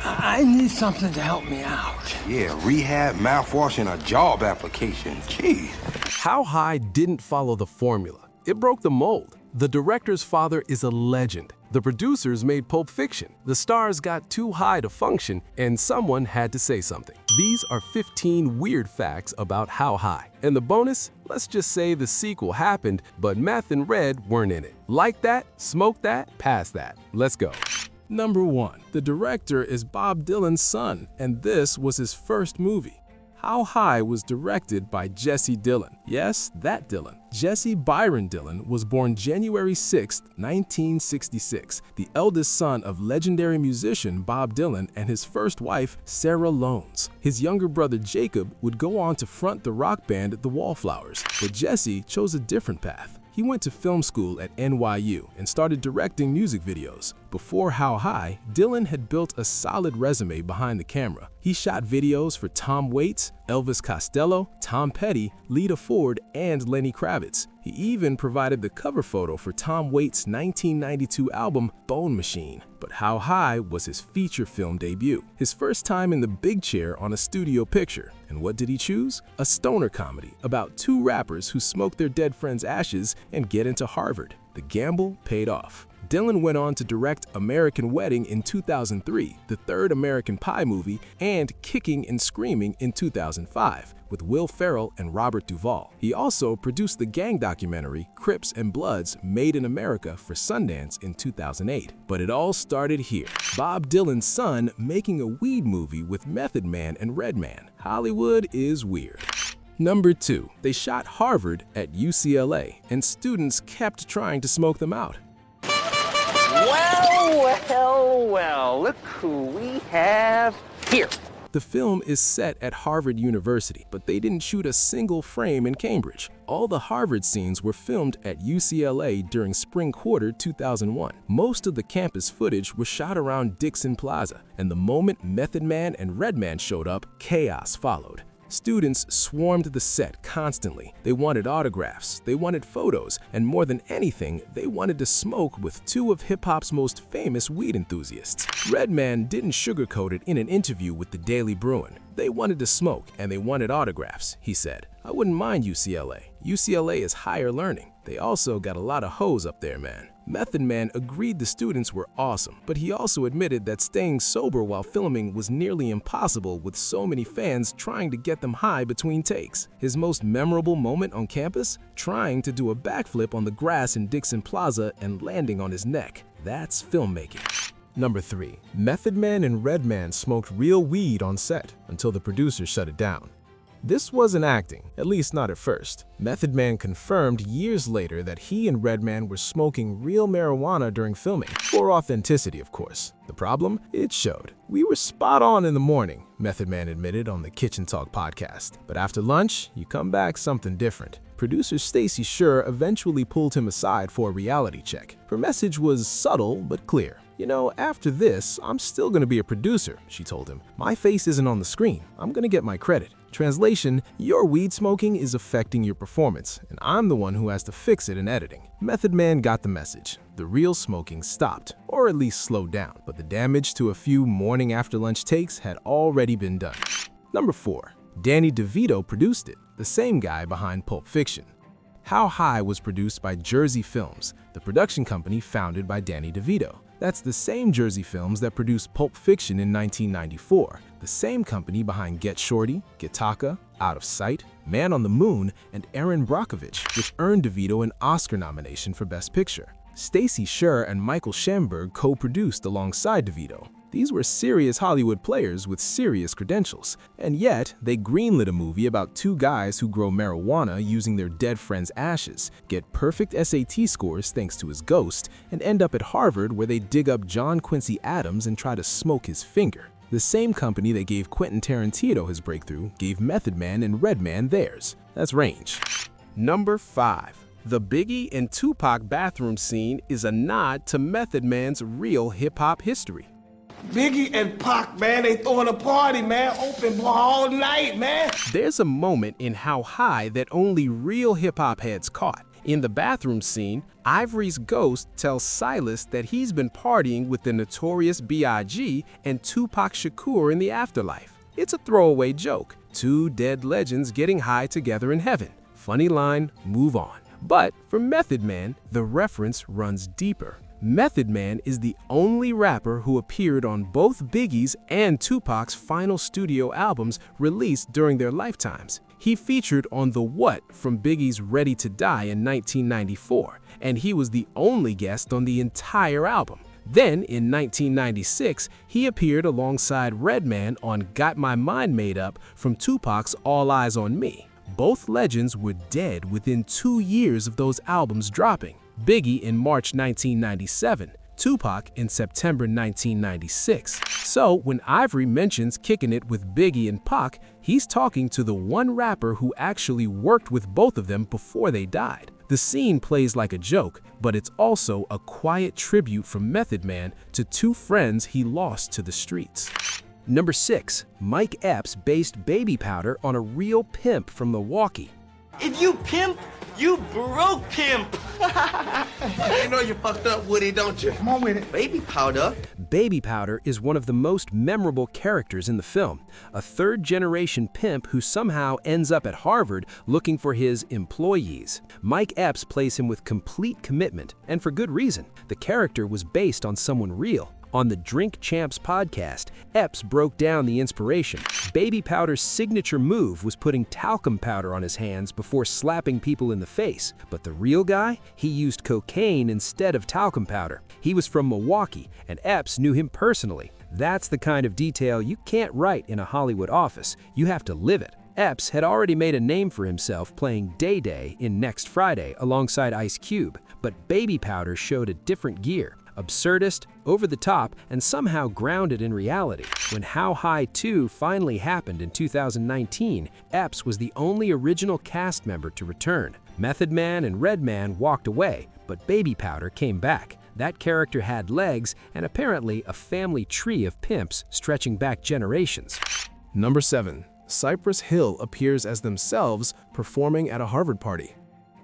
I need something to help me out. Yeah, rehab, mouthwash, and a job application. Jeez. How High didn't follow the formula. It broke the mold. The director's father is a legend. The producers made Pulp Fiction. The stars got too high to function, and someone had to say something. These are 15 weird facts about How High. And the bonus? Let's just say the sequel happened, but meth and red weren't in it. Like that, smoke that, pass that. Let's go. Number 1. The director is Bob Dylan's son, and this was his first movie. How High was directed by Jesse Dylan. Yes, that Dylan. Jesse Byron Dylan was born January 6, 1966, the eldest son of legendary musician Bob Dylan and his first wife, Sarah Lones. His younger brother Jacob would go on to front the rock band The Wallflowers, but Jesse chose a different path. He went to film school at NYU and started directing music videos. Before How High, Dylan had built a solid resume behind the camera. He shot videos for Tom Waits, Elvis Costello, Tom Petty, Lita Ford, and Lenny Kravitz. He even provided the cover photo for Tom Waits' 1992 album, Bone Machine. But How High was his feature film debut, his first time in the big chair on a studio picture. And what did he choose? A stoner comedy about two rappers who smoke their dead friends' ashes and get into Harvard. The gamble paid off. Dylan went on to direct American Wedding in 2003, the third American Pie movie, and Kicking and Screaming in 2005, with Will Ferrell and Robert Duvall. He also produced the gang documentary Crips and Bloods Made in America for Sundance in 2008. But it all started here. Bob Dylan's son making a weed movie with Method Man and Redman. Hollywood is weird. Number 2. They shot Harvard at UCLA, and students kept trying to smoke them out. Well, look who we have here. The film is set at Harvard University, but they didn't shoot a single frame in Cambridge. All the Harvard scenes were filmed at UCLA during spring quarter 2001. Most of the campus footage was shot around Dixon Plaza, and the moment Method Man and Redman showed up, chaos followed. Students swarmed the set constantly. They wanted autographs, they wanted photos, and more than anything, they wanted to smoke with two of hip-hop's most famous weed enthusiasts. Redman didn't sugarcoat it in an interview with the Daily Bruin. They wanted to smoke and they wanted autographs, he said. I wouldn't mind UCLA. UCLA is higher learning. They also got a lot of hoes up there, man. Method Man agreed the students were awesome, but he also admitted that staying sober while filming was nearly impossible with so many fans trying to get them high between takes. His most memorable moment on campus? Trying to do a backflip on the grass in Dixon Plaza and landing on his neck. That's filmmaking. Number 3. Method Man and Redman smoked real weed on set until the producers shut it down. This wasn't acting, at least not at first. Method Man confirmed years later that he and Redman were smoking real marijuana during filming, for authenticity of course. The problem? It showed. We were spot on in the morning, Method Man admitted on the Kitchen Talk podcast. But after lunch, you come back something different. Producer Stacy Sher eventually pulled him aside for a reality check. Her message was subtle but clear. You know, after this, I'm still gonna be a producer, she told him. My face isn't on the screen. I'm gonna get my credit. Translation, your weed smoking is affecting your performance, and I'm the one who has to fix it in editing. Method Man got the message. The real smoking stopped, or at least slowed down, but the damage to a few morning after lunch takes had already been done. Number 4. Danny DeVito produced it, the same guy behind Pulp Fiction. How High was produced by Jersey Films, the production company founded by Danny DeVito. That's the same Jersey Films that produced Pulp Fiction in 1994, the same company behind Get Shorty, Gattaca, Out of Sight, Man on the Moon, and Erin Brockovich, which earned DeVito an Oscar nomination for Best Picture. Stacy Sher and Michael Shamberg co-produced alongside DeVito. These were serious Hollywood players with serious credentials, and yet they greenlit a movie about two guys who grow marijuana using their dead friends' ashes, get perfect SAT scores thanks to his ghost, and end up at Harvard where they dig up John Quincy Adams and try to smoke his finger. The same company that gave Quentin Tarantino his breakthrough gave Method Man and Redman theirs. That's range. Number 5. The Biggie and Tupac bathroom scene is a nod to Method Man's real hip-hop history. Biggie and Pac, man, they throwing a party, man. Open bar all night, man. There's a moment in How High that only real hip-hop heads caught. In the bathroom scene, Ivory's ghost tells Silas that he's been partying with the notorious B.I.G. and Tupac Shakur in the afterlife. It's a throwaway joke. Two dead legends getting high together in heaven. Funny line, move on. But for Method Man, the reference runs deeper. Method Man is the only rapper who appeared on both Biggie's and Tupac's final studio albums released during their lifetimes. He featured on the What from Biggie's Ready to Die in 1994, and he was the only guest on the entire album. Then, in 1996, he appeared alongside Redman on Got My Mind Made Up from Tupac's All Eyes on Me. Both legends were dead within 2 years of those albums dropping. Biggie in March 1997, Tupac in September 1996. So when Ivory mentions kicking it with Biggie and Pac, he's talking to the one rapper who actually worked with both of them before they died. The scene plays like a joke, but it's also a quiet tribute from Method Man to two friends he lost to the streets. Number 6. Mike Epps based Baby Powder on a real pimp from Milwaukee. If you pimp, you broke pimp. You know you fucked up, Woody, don't you? Come on with it. Baby powder. Baby Powder is one of the most memorable characters in the film, a third-generation pimp who somehow ends up at Harvard looking for his employees. Mike Epps plays him with complete commitment, and for good reason. The character was based on someone real. On the Drink Champs podcast, Epps broke down the inspiration. Baby Powder's signature move was putting talcum powder on his hands before slapping people in the face. But the real guy? He used cocaine instead of talcum powder. He was from Milwaukee, and Epps knew him personally. That's the kind of detail you can't write in a Hollywood office. You have to live it. Epps had already made a name for himself playing Day Day in Next Friday alongside Ice Cube, but Baby Powder showed a different gear. Absurdist, over the top, and somehow grounded in reality. When How High 2 finally happened in 2019, Epps was the only original cast member to return. Method Man and Redman walked away, but Baby Powder came back. That character had legs and apparently a family tree of pimps stretching back generations. Number 7. Cypress Hill appears as themselves performing at a Harvard party.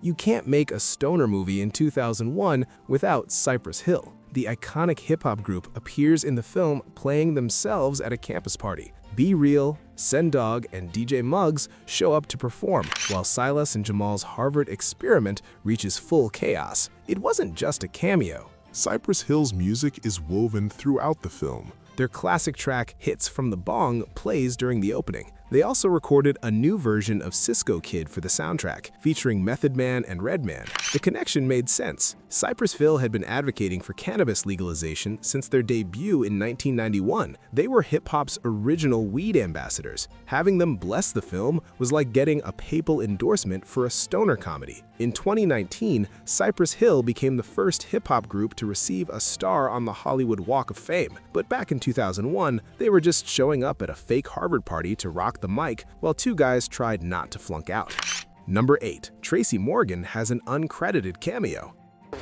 You can't make a stoner movie in 2001 without Cypress Hill. The iconic hip-hop group appears in the film playing themselves at a campus party. Be Real, Sen Dog, and DJ Muggs show up to perform, while Silas and Jamal's Harvard experiment reaches full chaos. It wasn't just a cameo. Cypress Hill's music is woven throughout the film. Their classic track, Hits from the Bong, plays during the opening. They also recorded a new version of Cisco Kid for the soundtrack, featuring Method Man and Redman. The connection made sense. Cypress Hill had been advocating for cannabis legalization since their debut in 1991. They were hip-hop's original weed ambassadors. Having them bless the film was like getting a papal endorsement for a stoner comedy. In 2019, Cypress Hill became the first hip-hop group to receive a star on the Hollywood Walk of Fame. But back in 2001, they were just showing up at a fake Harvard party to rock the mic while two guys tried not to flunk out. Number 8. Tracy Morgan has an uncredited cameo.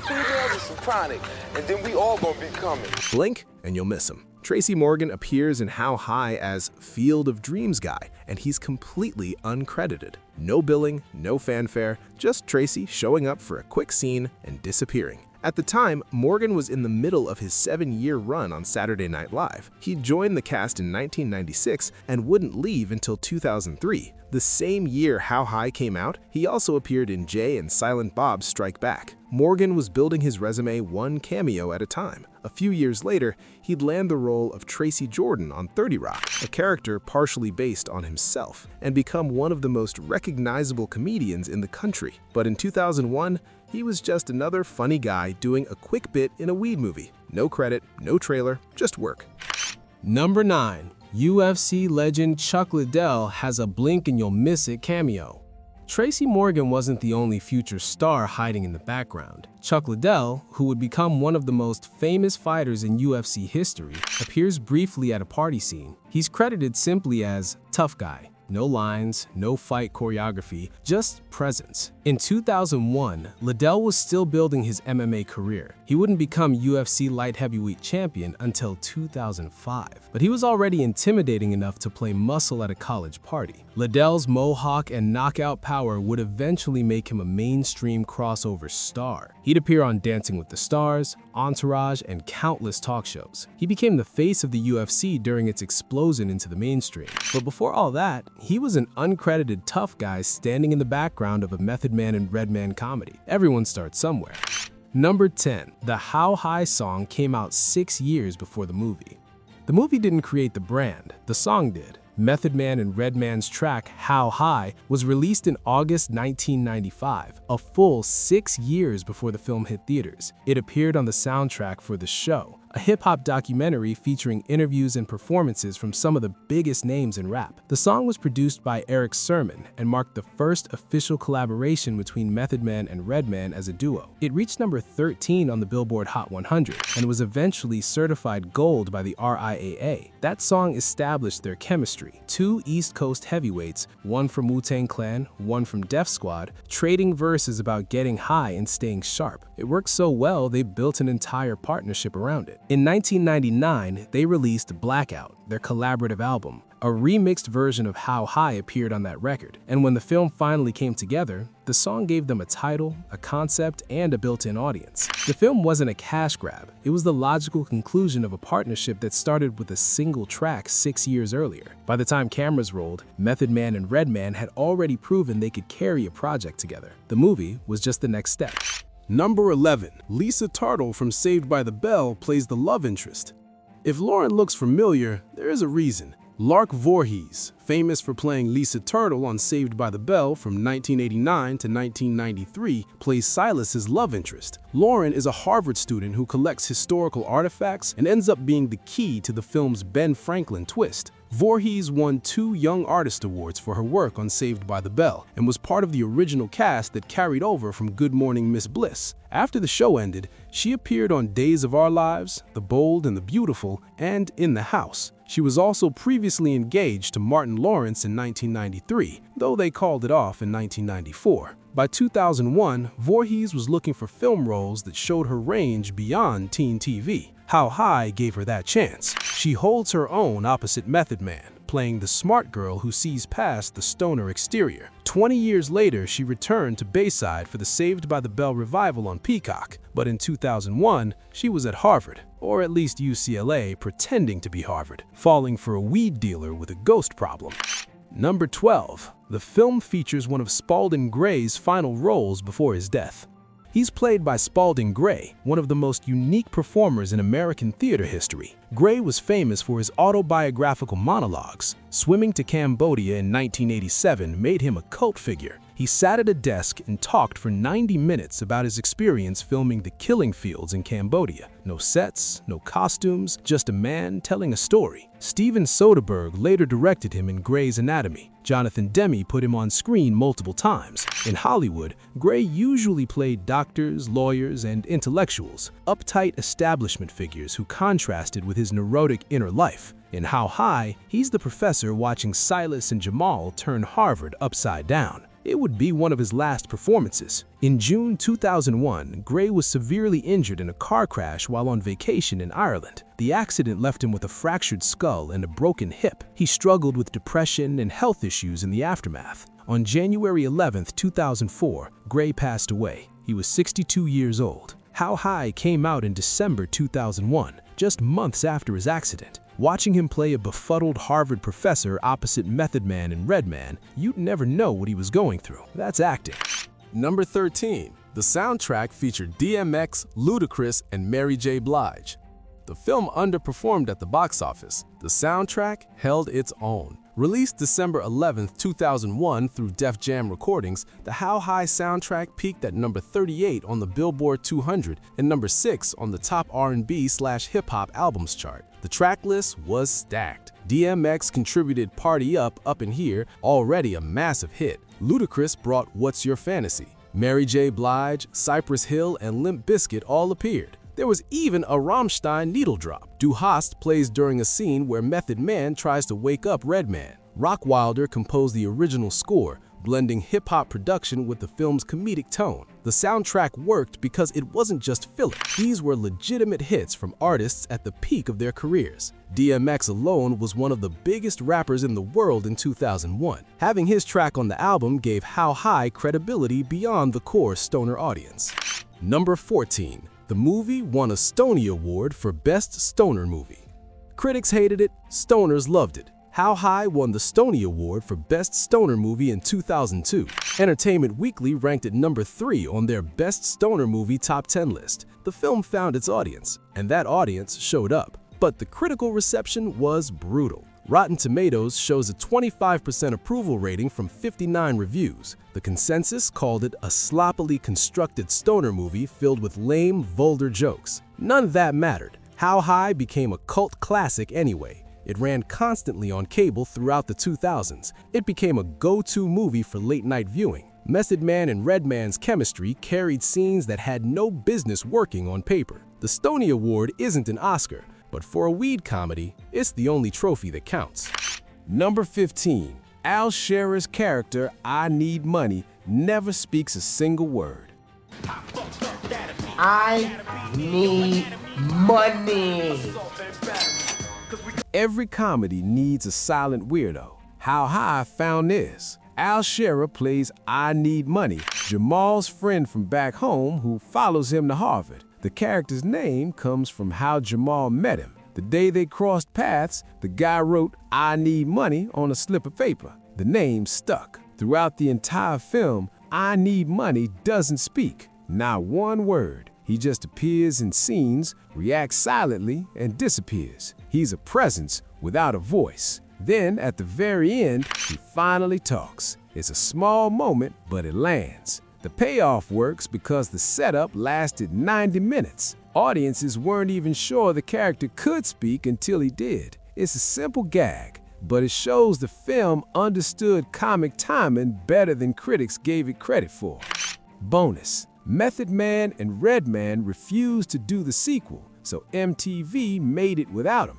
Females is some chronic, and then we all gonna be coming. Blink and you'll miss him. Tracy Morgan appears in How High as Field of Dreams guy, and he's completely uncredited. No billing, no fanfare, just Tracy showing up for a quick scene and disappearing. At the time, Morgan was in the middle of his 7-year run on Saturday Night Live. He joined the cast in 1996 and wouldn't leave until 2003. The same year How High came out, he also appeared in Jay and Silent Bob's Strike Back. Morgan was building his resume one cameo at a time. A few years later, he'd land the role of Tracy Jordan on 30 Rock, a character partially based on himself, and become one of the most recognizable comedians in the country. But in 2001, he was just another funny guy doing a quick bit in a weed movie. No credit, no trailer, just work. Number 9. UFC legend Chuck Liddell has a blink and you'll miss it cameo. Tracy Morgan wasn't the only future star hiding in the background. Chuck Liddell, who would become one of the most famous fighters in UFC history, appears briefly at a party scene. He's credited simply as Tough Guy. No lines, no fight choreography, just presence. In 2001, Liddell was still building his MMA career. He wouldn't become UFC light heavyweight champion until 2005, but he was already intimidating enough to play muscle at a college party. Liddell's mohawk and knockout power would eventually make him a mainstream crossover star. He'd appear on Dancing with the Stars, Entourage, and countless talk shows. He became the face of the UFC during its explosion into the mainstream. But before all that, he was an uncredited tough guy standing in the background of a Method Man and Redman comedy. Everyone starts somewhere. Number 10. The How High song came out 6 years before the movie. The movie didn't create the brand, the song did. Method Man and Redman's track, How High, was released in August 1995, a full 6 years before the film hit theaters. It appeared on the soundtrack for The Show, a hip-hop documentary featuring interviews and performances from some of the biggest names in rap. The song was produced by Eric Sermon and marked the first official collaboration between Method Man and Redman as a duo. It reached number 13 on the Billboard Hot 100 and was eventually certified gold by the RIAA. That song established their chemistry. Two East Coast heavyweights, one from Wu-Tang Clan, one from Def Squad, trading verses about getting high and staying sharp. It worked so well, they built an entire partnership around it. In 1999, they released Blackout, their collaborative album. A remixed version of How High appeared on that record, and when the film finally came together, the song gave them a title, a concept, and a built-in audience. The film wasn't a cash grab, it was the logical conclusion of a partnership that started with a single track 6 years earlier. By the time cameras rolled, Method Man and Redman had already proven they could carry a project together. The movie was just the next step. Number 11. Lisa Turtle from Saved by the Bell plays the love interest. If Lauren looks familiar, there is a reason. Lark Voorhees, famous for playing Lisa Turtle on Saved by the Bell from 1989 to 1993, plays Silas's love interest. Lauren is a Harvard student who collects historical artifacts and ends up being the key to the film's Ben Franklin twist. Voorhees won 2 Young Artist Awards for her work on Saved by the Bell and was part of the original cast that carried over from Good Morning Miss Bliss. After the show ended, she appeared on Days of Our Lives, The Bold and the Beautiful, and In the House. She was also previously engaged to Martin Lawrence in 1993, though they called it off in 1994. By 2001, Voorhees was looking for film roles that showed her range beyond teen TV. How High gave her that chance. She holds her own opposite Method Man, playing the smart girl who sees past the stoner exterior. 20 years later, she returned to Bayside for the Saved by the Bell revival on Peacock, but in 2001, she was at Harvard, or at least UCLA, pretending to be Harvard, falling for a weed dealer with a ghost problem. Number 12. The film features one of Spalding Gray's final roles before his death. He's played by Spalding Gray, one of the most unique performers in American theater history. Gray was famous for his autobiographical monologues. Swimming to Cambodia in 1987 made him a cult figure. He sat at a desk and talked for 90 minutes about his experience filming the killing fields in Cambodia. No sets, no costumes, just a man telling a story. Steven Soderbergh later directed him in Grey's Anatomy. Jonathan Demme put him on screen multiple times. In Hollywood, Gray usually played doctors, lawyers, and intellectuals, uptight establishment figures who contrasted with his neurotic inner life. In How High, he's the professor watching Silas and Jamal turn Harvard upside down. It would be one of his last performances. In June 2001, Gray was severely injured in a car crash while on vacation in Ireland. The accident left him with a fractured skull and a broken hip. He struggled with depression and health issues in the aftermath. On January 11, 2004, Gray passed away. He was 62 years old. How High came out in December 2001, just months after his accident. Watching him play a befuddled Harvard professor opposite Method Man and Redman, you'd never know what he was going through. That's acting. Number 13. The soundtrack featured DMX, Ludacris, and Mary J. Blige. The film underperformed at the box office. The soundtrack held its own. Released December 11, 2001 through Def Jam Recordings, the How High soundtrack peaked at number 38 on the Billboard 200 and number 6 on the top R&B/hip-hop albums chart. The track list was stacked. DMX contributed Party Up, Up in Here, already a massive hit. Ludacris brought What's Your Fantasy. Mary J. Blige, Cypress Hill, and Limp Bizkit all appeared. There was even a Rammstein needle drop. Du Hast plays during a scene where Method Man tries to wake up Redman. Rockwilder composed the original score, blending hip-hop production with the film's comedic tone. The soundtrack worked because it wasn't just filler. These were legitimate hits from artists at the peak of their careers. DMX alone was one of the biggest rappers in the world in 2001. Having his track on the album gave How High credibility beyond the core stoner audience. Number 14. The movie won a Stony Award for Best Stoner Movie. Critics hated it, stoners loved it. How High won the Stony Award for Best Stoner Movie in 2002. Entertainment Weekly ranked it number 3 on their Best Stoner Movie Top 10 list. The film found its audience, and that audience showed up. But the critical reception was brutal. Rotten Tomatoes shows a 25% approval rating from 59 reviews. The consensus called it a sloppily constructed stoner movie filled with lame, vulgar jokes. None of that mattered. How High became a cult classic anyway. It ran constantly on cable throughout the 2000s. It became a go-to movie for late-night viewing. Method Man and Redman's chemistry carried scenes that had no business working on paper. The Stony Award isn't an Oscar, but for a weed comedy, it's the only trophy that counts. Number 15. Al Sharer's character, I Need Money, never speaks a single word. I need money. Every comedy needs a silent weirdo. How High found this. Al Sharer plays I Need Money, Jamal's friend from back home who follows him to Harvard. The character's name comes from how Jamal met him. The day they crossed paths, the guy wrote I Need Money on a slip of paper. The name stuck. Throughout the entire film, I Need Money doesn't speak, not one word. He just appears in scenes, reacts silently, and disappears. He's a presence without a voice. Then, at the very end, he finally talks. It's a small moment, but it lands. The payoff works because the setup lasted 90 minutes. Audiences weren't even sure the character could speak until he did. It's a simple gag, but it shows the film understood comic timing better than critics gave it credit for. Bonus. Method Man and Redman refused to do the sequel, so MTV made it without him.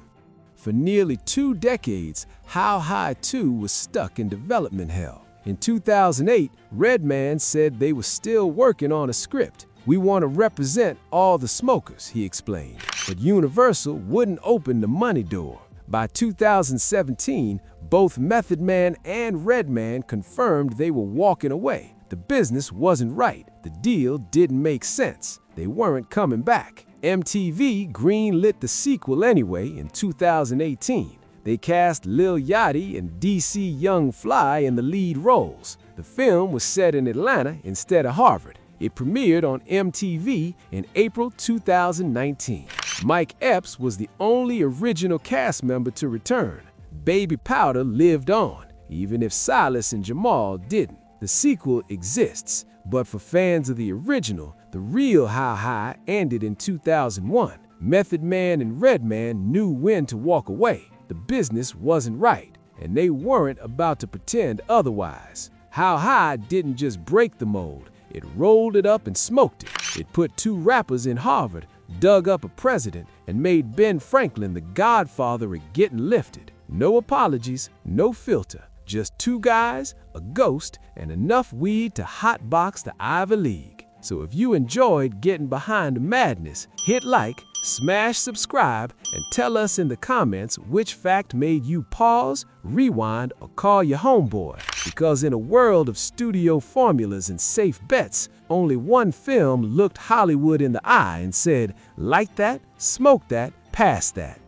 For nearly 2 decades, How High 2 was stuck in development hell. In 2008, Redman said they were still working on a script. We want to represent all the smokers, he explained. But Universal wouldn't open the money door. By 2017, both Method Man and Redman confirmed they were walking away. The business wasn't right. The deal didn't make sense. They weren't coming back. MTV greenlit the sequel anyway in 2018. They cast Lil Yachty and DC Young Fly in the lead roles. The film was set in Atlanta instead of Harvard. It premiered on MTV in April 2019. Mike Epps was the only original cast member to return. Baby Powder lived on, even if Silas and Jamal didn't. The sequel exists, but for fans of the original, the real How High ended in 2001. Method Man and Redman knew when to walk away. The business wasn't right, and they weren't about to pretend otherwise. How High didn't just break the mold, it rolled it up and smoked it. It put 2 rappers in Harvard, dug up a president, and made Ben Franklin the godfather at getting lifted. No apologies, no filter. Just 2 guys, a ghost, and enough weed to hotbox the Ivy League. So if you enjoyed getting behind the madness, hit like, smash subscribe, and tell us in the comments which fact made you pause, rewind, or call your homeboy. Because in a world of studio formulas and safe bets, only one film looked Hollywood in the eye and said, like that, smoke that, pass that.